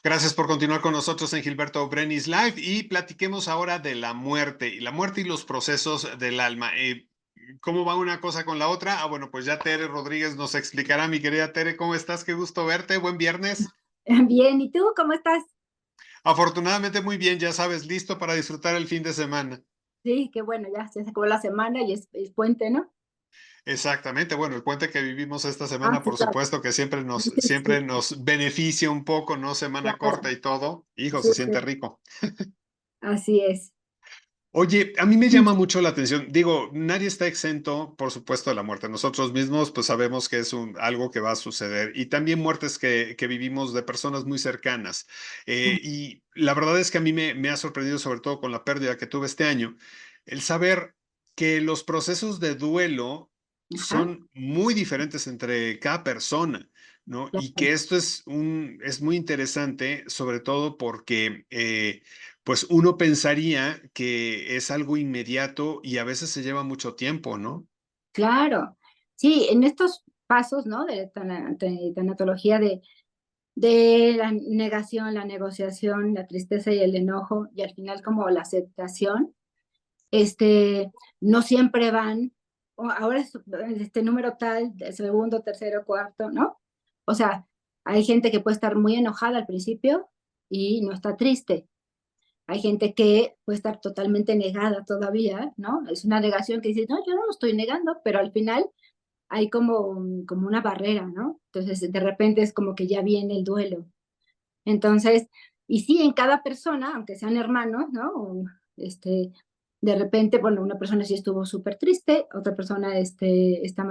Gracias por continuar con nosotros en Gilberto Brenis Live y platiquemos ahora de la muerte y los procesos del alma. ¿Cómo va una cosa con la otra? Bueno, pues ya Tere Rodríguez nos explicará. Mi querida Tere, ¿cómo estás? Qué gusto verte. Buen viernes. Bien, ¿y tú cómo estás? Afortunadamente muy bien, ya sabes, listo para disfrutar el fin de semana. Sí, qué bueno, ya se acabó la semana y es puente, ¿no? Exactamente, bueno, el puente que vivimos esta Ah, semana, sí, por claro. supuesto que Sí, siempre nos beneficia un poco, ¿no? Semana claro. corta y todo. Hijo, Sí, se sí, siente rico. así es. Oye, a mí me llama mucho la atención. Digo, nadie está exento, por supuesto, de la muerte. Nosotros mismos, pues sabemos que es algo que va a suceder. Y también muertes que vivimos de personas muy cercanas. Y la verdad es que a mí me ha sorprendido, sobre todo con la pérdida que tuve este año, el saber que los procesos de duelo Ajá, son muy diferentes entre cada persona, ¿no? Y claro. que esto es muy interesante, sobre todo porque pues uno pensaría que es algo inmediato y a veces se lleva mucho tiempo, ¿no? Claro. Sí, en estos pasos, ¿no? De tanatología de la negación, la negociación, la tristeza y el enojo, y al final como la aceptación, no siempre van, ahora es este número tal, de segundo, tercero, cuarto, ¿no? O sea, hay gente que puede estar muy enojada al principio y no está triste. Hay gente que puede estar totalmente negada todavía, ¿no? Es una negación que dice, no, yo no lo estoy negando, pero al final hay como una barrera, ¿no? Entonces, de repente es como que ya viene el duelo. Entonces, y sí, en cada persona, aunque sean hermanos, ¿no? De repente, bueno, una persona sí estuvo súper triste, otra persona está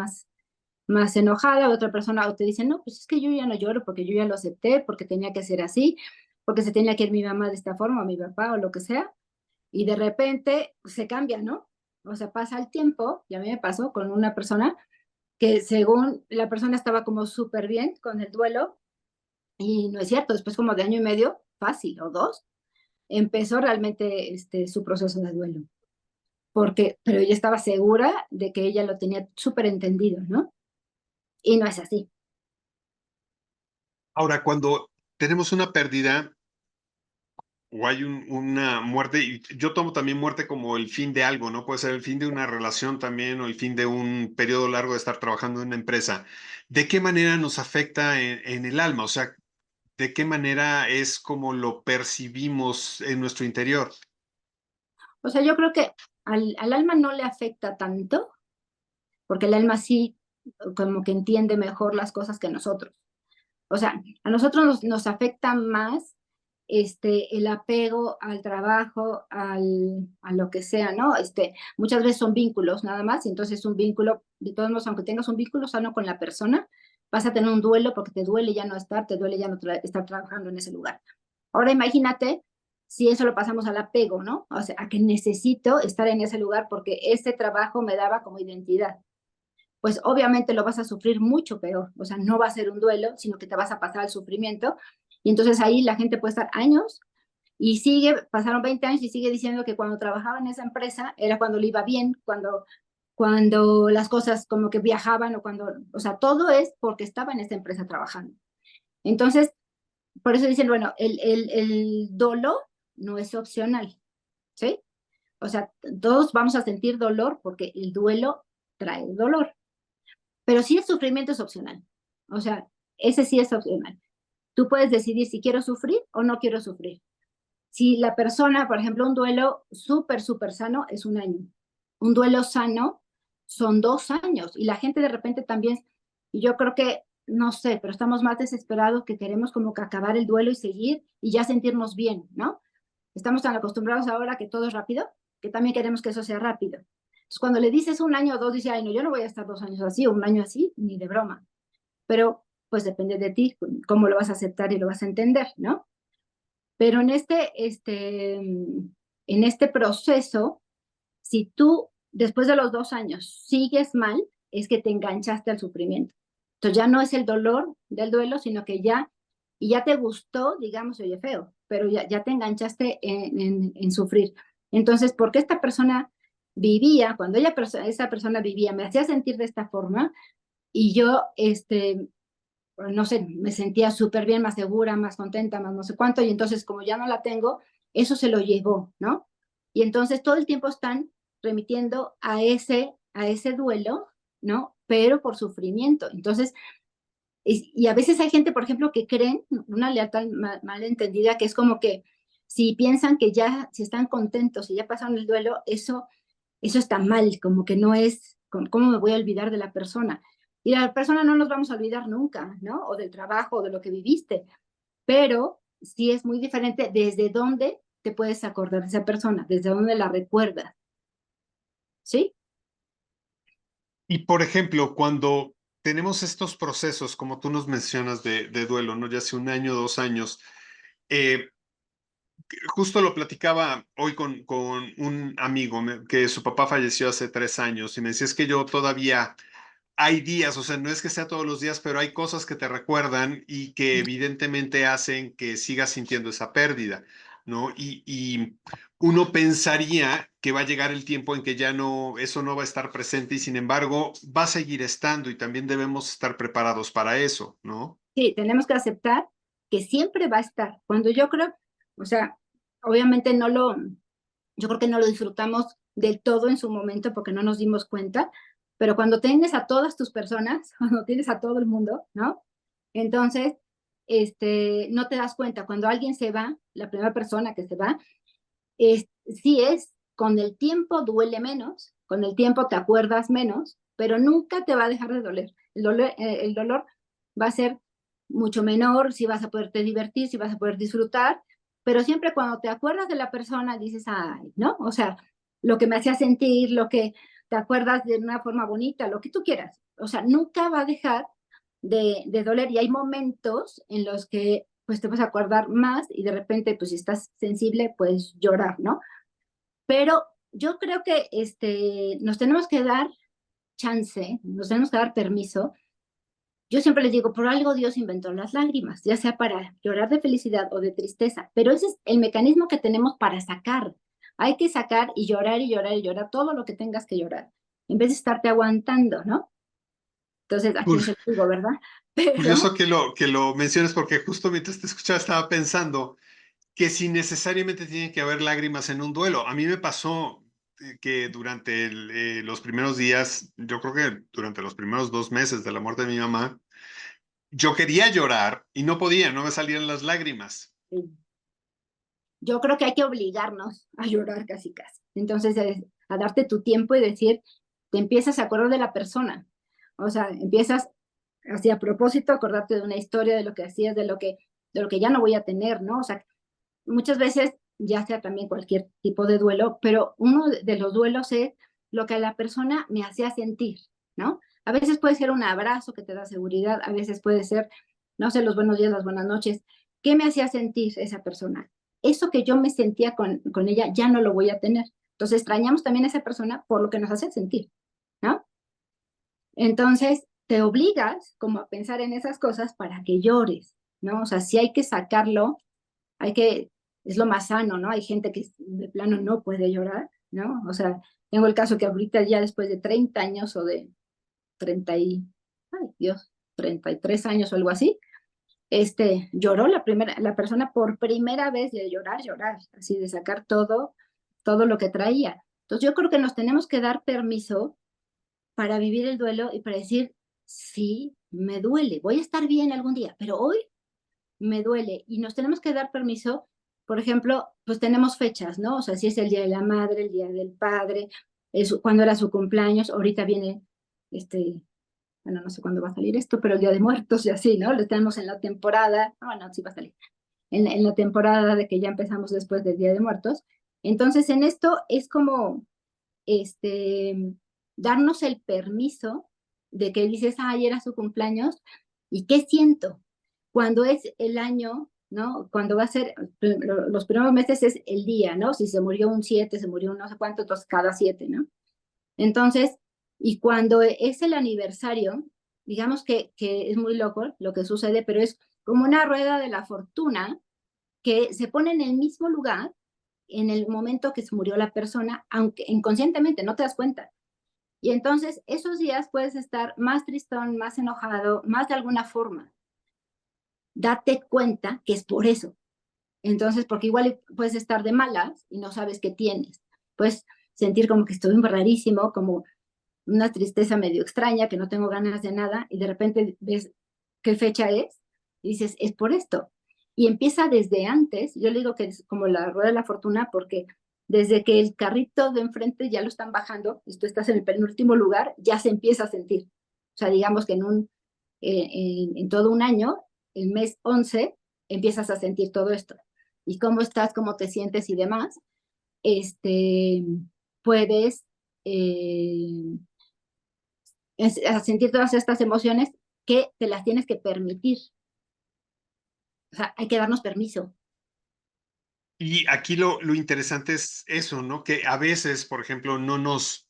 más enojada, otra persona o te dice, no, pues es que yo ya no lloro porque yo ya lo acepté, porque tenía que ser así, porque se tenía que ir mi mamá de esta forma, o mi papá, o lo que sea, y de repente pues, se cambia, ¿no? O sea, pasa el tiempo, y a mí me pasó con una persona que según la persona estaba como súper bien con el duelo, y no es cierto, después como de año y medio, fácil, o dos, empezó realmente su proceso de duelo. Pero ella estaba segura de que ella lo tenía súper entendido, ¿no? Y no es así. Ahora, cuando tenemos una pérdida o hay una muerte, y yo tomo también muerte como el fin de algo, ¿no? Puede ser el fin de una relación también o el fin de un periodo largo de estar trabajando en una empresa. ¿De qué manera nos afecta en el alma? O sea, ¿de qué manera es como lo percibimos en nuestro interior? O sea, yo creo que al alma no le afecta tanto, porque el alma sí como que entiende mejor las cosas que nosotros. O sea, a nosotros nos afecta más el apego al trabajo, a lo que sea, ¿no? Muchas veces son vínculos nada más, y entonces un vínculo, de todos modos, aunque tengas un vínculo sano con la persona, vas a tener un duelo porque te duele ya no estar, te duele ya no estar trabajando en ese lugar. Ahora imagínate si eso lo pasamos al apego, ¿no? O sea, a que necesito estar en ese lugar porque ese trabajo me daba como identidad. Pues obviamente lo vas a sufrir mucho peor. O sea, no va a ser un duelo, sino que te vas a pasar al sufrimiento. Y entonces ahí la gente puede estar años y pasaron 20 años y sigue diciendo que cuando trabajaba en esa empresa era cuando le iba bien, cuando las cosas como que viajaban o sea, todo es porque estaba en esta empresa trabajando. Entonces, por eso dicen, bueno, el dolor no es opcional, ¿sí? O sea, todos vamos a sentir dolor porque el duelo trae dolor, pero sí el sufrimiento es opcional. O sea, ese sí es opcional. Tú puedes decidir si quiero sufrir o no quiero sufrir. Si la persona, por ejemplo, un duelo súper, súper sano es un año. Un duelo sano son 2 años. Y la gente de repente también, y yo creo que, no sé, pero estamos más desesperados que queremos como que acabar el duelo y seguir y ya sentirnos bien, ¿no? Estamos tan acostumbrados ahora que todo es rápido, que también queremos que eso sea rápido. Entonces, cuando le dices un año o dos, dice, ay, no, yo no voy a estar 2 años así o un año así, ni de broma. Pero pues depende de ti, cómo lo vas a aceptar y lo vas a entender, ¿no? Pero en este proceso, si tú después de los 2 años sigues mal, es que te enganchaste al sufrimiento. Entonces ya no es el dolor del duelo, sino que y ya te gustó, digamos, oye feo, pero ya te enganchaste en sufrir. Entonces, ¿por qué esta persona vivía, cuando esa persona vivía, me hacía sentir de esta forma y yo no sé, me sentía súper bien, más segura, más contenta, más no sé cuánto, y entonces como ya no la tengo, eso se lo llevó, ¿no? Y entonces todo el tiempo están remitiendo a ese duelo, ¿no? Pero por sufrimiento. Entonces, y a veces hay gente, por ejemplo, que creen una lealtad mal entendida, que es como que si piensan que ya, si están contentos, si ya pasaron el duelo, eso está mal, como que no es, ¿cómo me voy a olvidar de la persona? Y la persona no nos vamos a olvidar nunca, ¿no? O del trabajo, o de lo que viviste, pero sí es muy diferente desde dónde te puedes acordar de esa persona, desde dónde la recuerdas, ¿sí? Y por ejemplo, cuando tenemos estos procesos, como tú nos mencionas, de duelo, ¿no? Ya hace un año, 2 años, eh, justo lo platicaba hoy con un amigo que su papá falleció hace 3 años y me decía, es que yo todavía hay días, o sea, no es que sea todos los días, pero hay cosas que te recuerdan y que evidentemente hacen que sigas sintiendo esa pérdida, ¿no? Y uno pensaría que va a llegar el tiempo en que ya no, eso no va a estar presente y sin embargo va a seguir estando y también debemos estar preparados para eso, ¿no? Sí, tenemos que aceptar que siempre va a estar. Cuando yo creo, o sea, obviamente yo creo que no lo disfrutamos del todo en su momento porque no nos dimos cuenta, pero cuando tienes a todas tus personas, cuando tienes a todo el mundo, ¿no? Entonces, no te das cuenta. Cuando alguien se va, la primera persona que se va, sí es, con el tiempo duele menos, con el tiempo te acuerdas menos, pero nunca te va a dejar de doler. El dolor va a ser mucho menor, si vas a poderte divertir, si vas a poder disfrutar, pero siempre cuando te acuerdas de la persona dices, ay, ¿no? O sea, lo que me hacía sentir, lo que te acuerdas de una forma bonita, lo que tú quieras. O sea, nunca va a dejar de doler y hay momentos en los que pues te vas a acordar más y de repente pues si estás sensible puedes llorar, ¿no? Pero yo creo que nos tenemos que dar chance, nos tenemos que dar permiso. Yo siempre les digo, por algo Dios inventó las lágrimas, ya sea para llorar de felicidad o de tristeza, pero ese es el mecanismo que tenemos para sacar. Hay que sacar y llorar y llorar y llorar todo lo que tengas que llorar, en vez de estarte aguantando, ¿no? Entonces, ¿a quién se lo digo, verdad? Curioso Pero que lo menciones porque justo mientras te escuchaba estaba pensando que si necesariamente tiene que haber lágrimas en un duelo. A mí me pasó que durante los primeros días, yo creo que durante los primeros 2 meses de la muerte de mi mamá, yo quería llorar y no podía, no me salían las lágrimas. yo creo que hay que obligarnos a llorar casi casi. Entonces, a darte tu tiempo y decir, te empiezas a acordar de la persona. O sea, empiezas así a propósito, acordarte de una historia, de lo que hacías, de lo que ya no voy a tener, ¿no? O sea, muchas veces, ya sea también cualquier tipo de duelo, pero uno de los duelos es lo que la persona me hacía sentir, ¿no? A veces puede ser un abrazo que te da seguridad, a veces puede ser, no sé, los buenos días, las buenas noches. ¿Qué me hacía sentir esa persona? Eso que yo me sentía con ella ya no lo voy a tener. Entonces extrañamos también a esa persona por lo que nos hace sentir, ¿no? Entonces te obligas como a pensar en esas cosas para que llores, ¿no? O sea, si hay que sacarlo, hay que, es lo más sano, ¿no? Hay gente que de plano no puede llorar, ¿no? O sea, tengo el caso que ahorita ya después de 30 años o de 30 y, ay Dios, 33 años o algo así, lloró la persona por primera vez de llorar, llorar, así de sacar todo lo que traía. Entonces yo creo que nos tenemos que dar permiso para vivir el duelo y para decir, sí, me duele, voy a estar bien algún día, pero hoy me duele y nos tenemos que dar permiso. Por ejemplo, pues tenemos fechas, ¿no? O sea, si es el Día de la Madre, el Día del Padre, cuando era su cumpleaños, ahorita viene, bueno, no sé cuándo va a salir esto, pero el Día de Muertos y así, ¿no? Lo tenemos en la temporada, bueno, sí va a salir, en la temporada de que ya empezamos después del Día de Muertos. Entonces, en esto es como, este, darnos el permiso de que dices, ay, era su cumpleaños, ¿y qué siento? Cuando es el año, ¿no? Cuando va a ser, los primeros meses es el día, ¿no? Si se murió un 7, se murió un no sé cuánto, entonces cada 7, ¿no? Entonces, y cuando es el aniversario, digamos que es muy loco lo que sucede, pero es como una rueda de la fortuna que se pone en el mismo lugar en el momento que se murió la persona, aunque inconscientemente no te das cuenta. Y entonces esos días puedes estar más tristón, más enojado, más de alguna forma. date cuenta que es por eso. Entonces, porque igual puedes estar de malas y no sabes qué tienes. Puedes sentir como que estoy rarísimo, como una tristeza medio extraña, que no tengo ganas de nada, y de repente ves qué fecha es, y dices, es por esto. Y empieza desde antes, yo le digo que es como la rueda de la fortuna, porque desde que el carrito de enfrente ya lo están bajando, y tú estás en el penúltimo lugar, ya se empieza a sentir. O sea, digamos que en todo un año, el mes 11 empiezas a sentir todo esto. Y cómo estás, cómo te sientes y demás, este, puedes a sentir todas estas emociones que te las tienes que permitir. O sea, hay que darnos permiso. Y aquí lo interesante es eso, ¿no? Que a veces, por ejemplo, no nos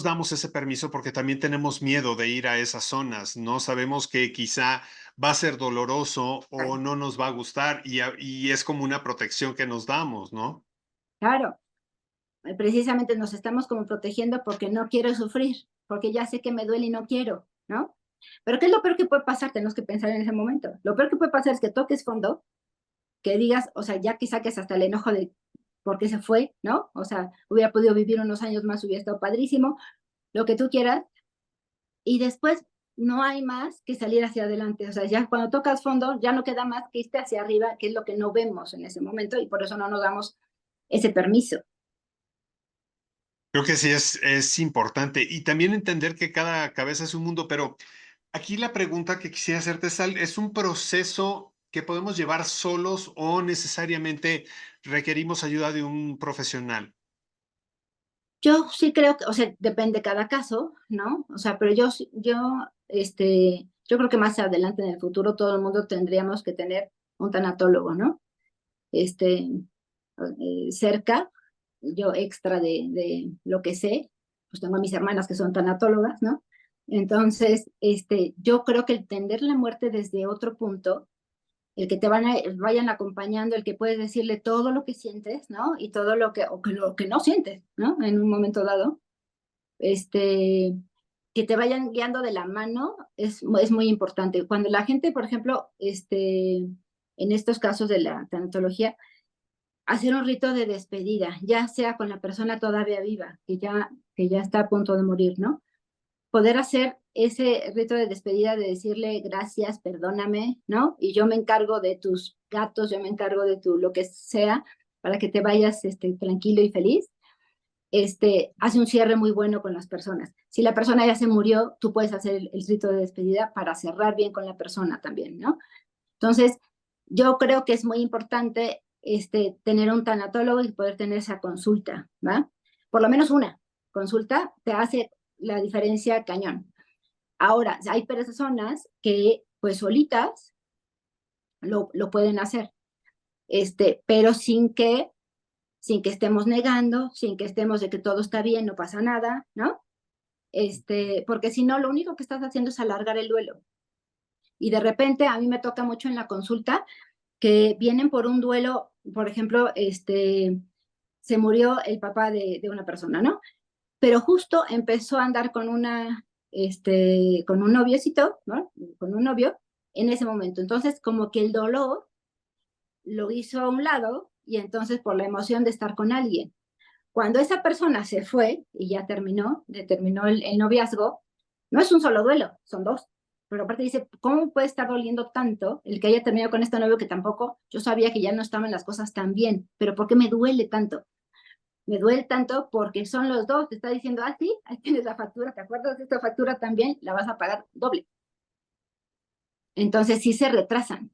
damos ese permiso porque también tenemos miedo de ir a esas zonas, ¿no? Sabemos que quizá va a ser doloroso o no nos va a gustar y es como una protección que nos damos, ¿no? Claro, precisamente nos estamos como protegiendo porque no quiero sufrir, porque ya sé que me duele y no quiero, ¿no? Pero ¿qué es lo peor que puede pasar? Tenemos que pensar en ese momento. Lo peor que puede pasar es que toques fondo, que digas, o sea, ya que saques hasta el enojo de por qué se fue, ¿no? O sea, hubiera podido vivir unos años más, hubiera estado padrísimo, lo que tú quieras, y después no hay más que salir hacia adelante. O sea, ya cuando tocas fondo, ya no queda más que irte hacia arriba, que es lo que no vemos en ese momento, y por eso no nos damos ese permiso. Creo que sí es importante y también entender que cada cabeza es un mundo, pero aquí la pregunta que quisiera hacerte, Sal, ¿es un proceso que podemos llevar solos o necesariamente requerimos ayuda de un profesional? Yo sí creo que, o sea, depende cada caso, ¿no? O sea, pero yo creo que más adelante en el futuro todo el mundo tendríamos que tener un tanatólogo, ¿no? Este, cerca, yo extra de lo que sé, pues tengo a mis hermanas que son tanatólogas, ¿no? Entonces, yo creo que el entender la muerte desde otro punto, el que vayan acompañando, el que puedes decirle todo lo que sientes, ¿no? Y todo lo que no sientes, ¿no? En un momento dado, este, que te vayan guiando de la mano es muy importante. Cuando la gente, por ejemplo, en estos casos de la tanatología, hacer un rito de despedida, ya sea con la persona todavía viva, que ya está a punto de morir, ¿no? Poder hacer ese rito de despedida de decirle gracias, perdóname, ¿no? Y yo me encargo de tus gatos, yo me encargo de tu lo que sea, para que te vayas tranquilo y feliz. Hace un cierre muy bueno con las personas. Si la persona ya se murió, tú puedes hacer el rito de despedida para cerrar bien con la persona también, ¿no? Entonces, yo creo que es muy importante tener un tanatólogo y poder tener esa consulta, ¿va? Por lo menos una consulta te hace la diferencia cañón. Ahora, hay personas que pues solitas lo pueden hacer, pero sin que estemos negando, sin que estemos de que todo está bien, no pasa nada, ¿no? Porque si no, lo único que estás haciendo es alargar el duelo. Y de repente a mí me toca mucho en la consulta que vienen por un duelo, por ejemplo, se murió el papá de una persona, ¿no? Pero justo empezó a andar con un noviecito, ¿no? Con un novio en ese momento. Entonces, como que el dolor lo hizo a un lado y entonces por la emoción de estar con alguien. Cuando esa persona se fue y ya terminó el noviazgo, no es un solo duelo, son dos. Pero aparte dice, ¿cómo puede estar doliendo tanto el que haya terminado con este novio que tampoco yo sabía que ya no estaban las cosas tan bien? Pero ¿por qué me duele tanto? Me duele tanto porque son los dos. Te está diciendo, ah, sí, ahí tienes la factura, ¿te acuerdas de esta factura también? La vas a pagar doble. Entonces sí se retrasan.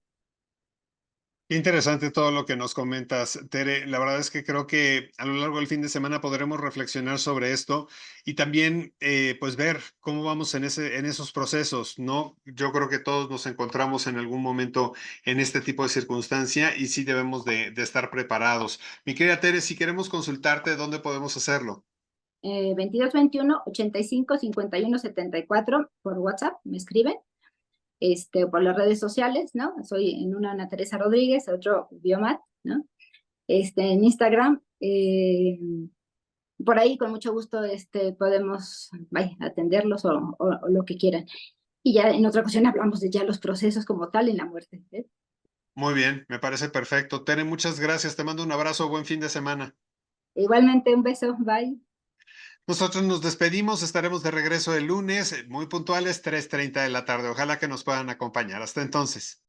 Qué interesante todo lo que nos comentas, Tere. La verdad es que creo que a lo largo del fin de semana podremos reflexionar sobre esto y también, pues, ver cómo vamos en esos procesos, ¿no? Yo creo que todos nos encontramos en algún momento en este tipo de circunstancia y sí debemos de estar preparados. Mi querida Tere, si queremos consultarte, ¿dónde podemos hacerlo? 22 21 85 51 74 por WhatsApp, me escriben. Por las redes sociales, ¿no? Soy en una Ana Teresa Rodríguez, otro Biomat, ¿no? En Instagram, por ahí con mucho gusto podemos vaya, atenderlos o lo que quieran. Y ya en otra ocasión hablamos de ya los procesos como tal en la muerte. ¿Eh? Muy bien, me parece perfecto. Tere, muchas gracias. Te mando un abrazo, buen fin de semana. Igualmente, un beso, bye. Nosotros nos despedimos, estaremos de regreso el lunes, muy puntuales, 3:30 de la tarde. Ojalá que nos puedan acompañar. Hasta entonces.